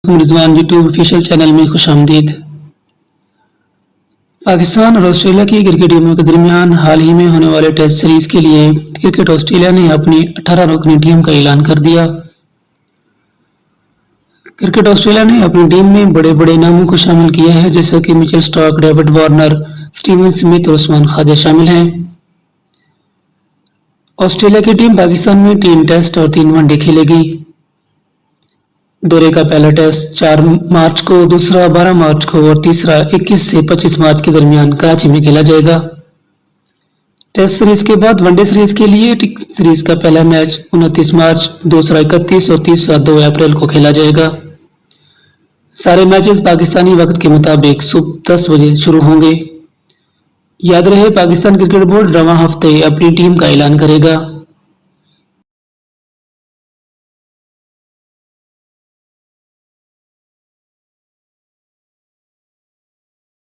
Rizwan YouTube official channel में खुशामदीद। पाकिस्तान और Australia की क्रिकेट टीमों के दरमियान हाल ही में होने वाले टेस्ट सीरीज के लिए क्रिकेट ऑस्ट्रेलिया ने अपनी 18 रुकनी टीम का ऐलान कर दिया। क्रिकेट ऑस्ट्रेलिया ने अपनी टीम में बड़े बड़े नामों को शामिल किया है, जैसे कि Mitchell Starc, David Warner, Steven Smith और उस्मान ख्वाजा शामिल हैं। ऑस्ट्रेलिया की टीम पाकिस्तान में 3 टेस्ट और 3 वनडे खेलेगी। दौरे का पहला टेस्ट 4 मार्च को, दूसरा 12 मार्च को और तीसरा 21 से 25 मार्च के दरमियान कराची में खेला जाएगा। टेस्ट सीरीज के बाद वनडे सीरीज के लिए सीरीज का पहला मैच 29 मार्च, दूसरा 31 और तीसरा 2 अप्रैल को खेला जाएगा। सारे मैचेस पाकिस्तानी वक्त के मुताबिक सुबह 10 बजे शुरू होंगे। याद रहे, पाकिस्तान क्रिकेट बोर्ड रवां हफ्ते अपनी टीम का ऐलान करेगा।